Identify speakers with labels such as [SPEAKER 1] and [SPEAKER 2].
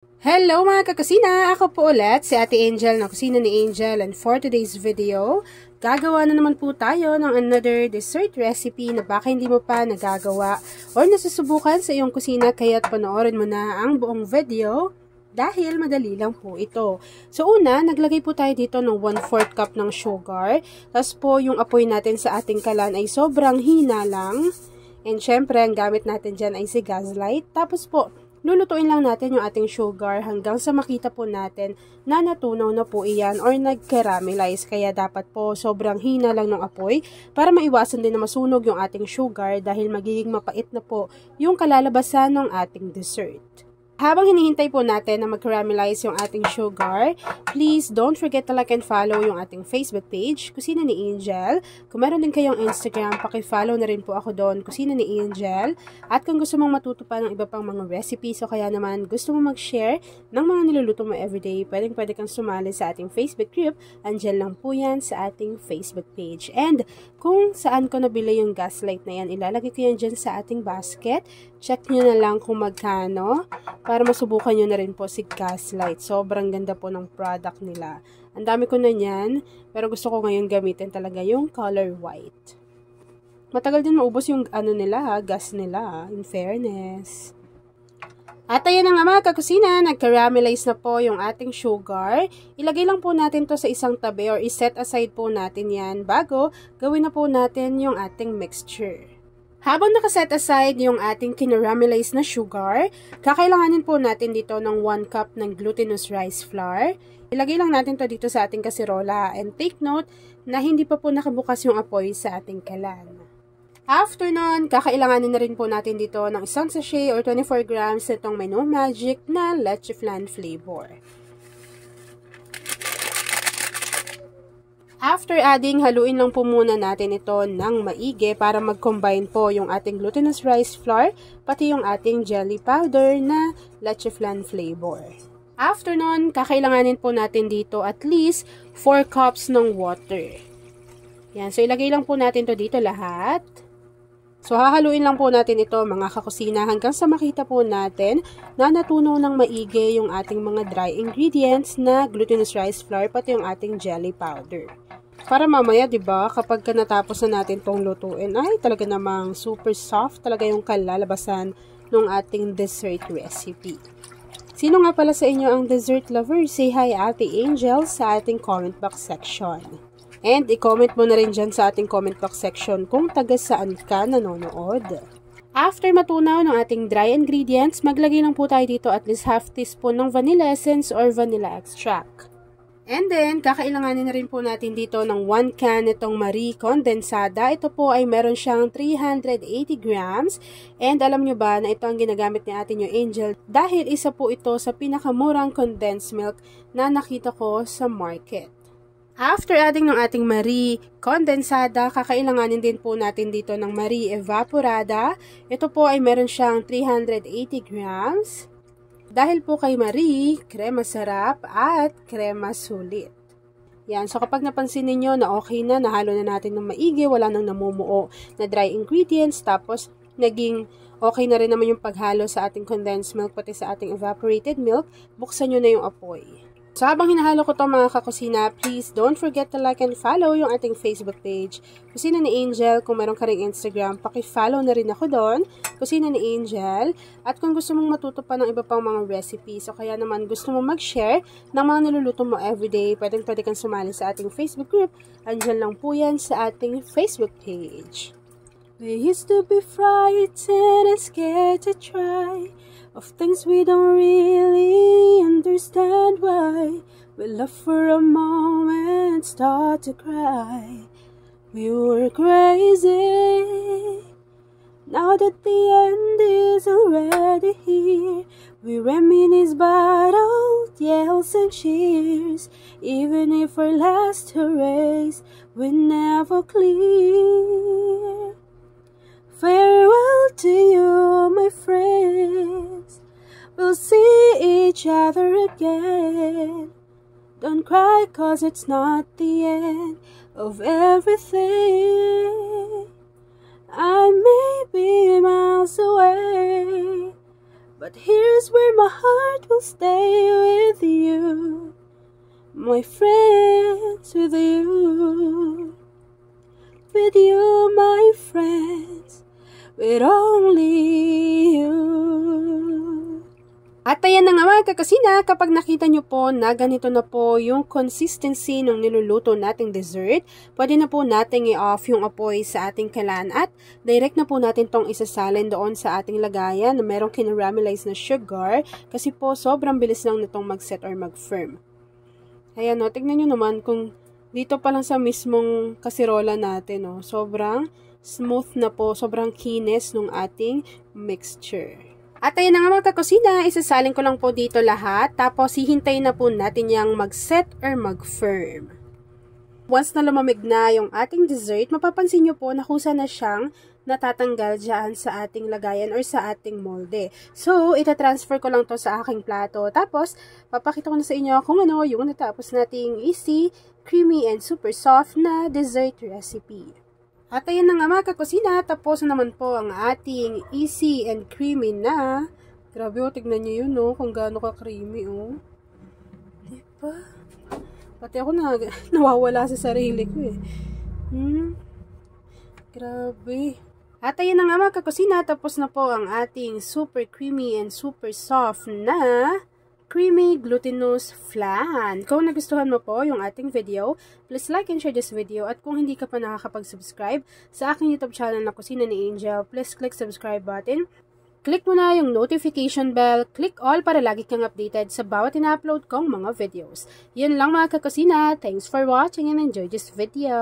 [SPEAKER 1] Hello mga kakusina! Ako po ulit si Ate Angel ng Kusina ni Angel, and for today's video, gagawa na naman po tayo ng another dessert recipe na baka hindi mo pa nagagawa or nasusubukan sa iyong kusina, kaya't panoorin mo na ang buong video dahil madali lang po ito. So una, naglagay po tayo dito ng 1/4 cup ng sugar. Tapos po yung apoy natin sa ating kalan ay sobrang hina lang. And syempre, ang gamit natin dyan ay si gas light. Tapos po, lulutuin lang natin yung ating sugar hanggang sa makita po natin na natunaw na po iyan or nag-caramelize. Kaya dapat po sobrang hina lang ng apoy para maiwasan din na masunog yung ating sugar dahil magiging mapait na po yung kalalabasan ng ating dessert. Habang hinihintay po natin na mag-caramelize yung ating sugar, please don't forget to like and follow yung ating Facebook page, Kusina ni Angel. Kung meron din kayong Instagram, paki-follow na rin po ako doon, Kusina ni Angel. At kung gusto mong matuto pa ng iba pang mga recipes o kaya naman gusto mong mag-share ng mga niluluto mo everyday, pwede kang sumali sa ating Facebook group. Andyan lang po yan sa ating Facebook page. And kung saan ko nabili yung gas light na yan, ilalagay ko yan dyan sa ating basket. Check nyo na lang kung magkano para masubukan nyo na rin po si gas light. Sobrang ganda po ng product nila. Ang dami ko na yan, pero gusto ko ngayon gamitin talaga yung color white. Matagal din maubos yung gas nila, in fairness. At ayan na nga mga kakusina, nag-caramelize na po yung ating sugar. Ilagay lang po natin to sa isang tabi or iset aside po natin yan bago gawin na po natin yung ating mixture. Habang nakaset aside yung ating kinaramelize na sugar, kakailanganin po natin dito ng 1 cup ng glutinous rice flour. Ilagay lang natin to dito sa ating kasirola, and take note na hindi pa po nakabukas yung apoy sa ating kalan. After nun, kakailanganin na rin po natin dito ng isang sachet or 24 grams itong Mano Magic na leche flan flavor. After adding, haluin lang po muna natin ito ng maigi para mag-combine po yung ating glutinous rice flour pati yung ating jelly powder na leche flan flavor. After nun, kakailanganin po natin dito at least 4 cups ng water. Yan, so ilagay lang po natin to dito lahat. So hahaluin lang po natin ito mga kakusina hanggang sa makita po natin na natunaw ng maigi yung ating mga dry ingredients na glutinous rice flour pati yung ating jelly powder. Para mamaya, 'di ba, kapag natapos na natin tong lutuin, ay talaga namang super soft talaga yung kalalabasan ng ating dessert recipe. Sino nga pala sa inyo ang dessert lover? Say hi Ate Angel sa ating comment box section. And i-comment mo na rin dyan sa ating comment box section kung taga saan ka nanonood. After matunaw ng ating dry ingredients, maglagay lang po tayo dito at least half teaspoon ng vanilla essence or vanilla extract. And then, kakailanganin na rin po natin dito ng 1 can itong Marie Condensada. Ito po ay meron siyang 380 grams. And alam nyo ba na ito ang ginagamit ni Ate New Angel dahil isa po ito sa pinakamurang condensed milk na nakita ko sa market. After adding ng ating Marie Condensada, kakailanganin din po natin dito ng Marie Evaporada. Ito po ay meron siyang 380 grams. Dahil po kay Marie, krema sarap at krema sulit. Yan, so kapag napansin niyo na okay na, nahalo na natin ng maigi, wala nang namumuo na dry ingredients, tapos naging okay na rin naman yung paghalo sa ating condensed milk pati sa ating evaporated milk, buksan nyo na yung apoy. So habang hinahalo ko to mga kakusina, please don't forget to like and follow yung ating Facebook page, Kusina ni Angel. Kung meron ka ring Instagram, paki-follow na rin ako doon, Kusina ni Angel. At kung gusto mong matuto pa ng iba pang mga recipes, o kaya naman gusto mong mag-share ng mga niluluto mo everyday, pwede kang sumali sa ating Facebook group. Andyan lang po yan sa ating Facebook page. We used to be frightened and scared to try of things we don't really understand why. We love for a moment, start to cry. We were crazy. Now that the end is already here, we reminisce about old yells and cheers. Even if our last race will never clear. Farewell to you, my friends. We'll see each other again. Don't cry, 'cause it's not the end of everything. I may be miles away, But here's where my heart will stay with you. My friends, with you. With you, my friends. With only you. At ayan na nga mga kakusina, kapag nakita nyo po na ganito na po yung consistency ng niluluto nating dessert, pwede na po nating i-off yung apoy sa ating kalan at direct na po natin tong isasalin doon sa ating lagayan na merong kinaramelize na sugar kasi po sobrang bilis lang nitong mag-set or mag-firm. Ayan no, tignan nyo naman kung dito pa lang sa mismong kasirola natin, no, sobrang smooth na po, sobrang kinis ng ating mixture. At ayun na nga mga kakusina, isasalin ko lang po dito lahat, tapos hihintayin na po natin yung mag-set or mag-firm. Once na lumamig na yung ating dessert, mapapansin nyo po na kusa na siyang natatanggal dyan sa ating lagayan or sa ating molde. So, itatransfer ko lang to sa aking plato. Tapos, papakita ko na sa inyo kung ano yung natapos nating easy, creamy, and super soft na dessert recipe. At ayan na nga mga kakusina, tapos na naman po ang ating easy and creamy na. Grabe oh, tignan nyo yun oh, kung gaano ka-creamy oh. Diba? Pati ako nawawala sa sarili ko eh. Grabe. At ayan na nga mga kakusina, tapos na po ang ating super creamy and super soft na creamy glutinous flan. Kung nagustuhan mo po yung ating video, please like and share this video. At kung hindi ka pa nakakapag-subscribe sa aking YouTube channel na Kusina ni Angel, please click subscribe button. Click mo na yung notification bell, click all para lagi kang updated sa bawat ina-upload kong mga videos. Yun lang mga kakusina. Thanks for watching and enjoy this video.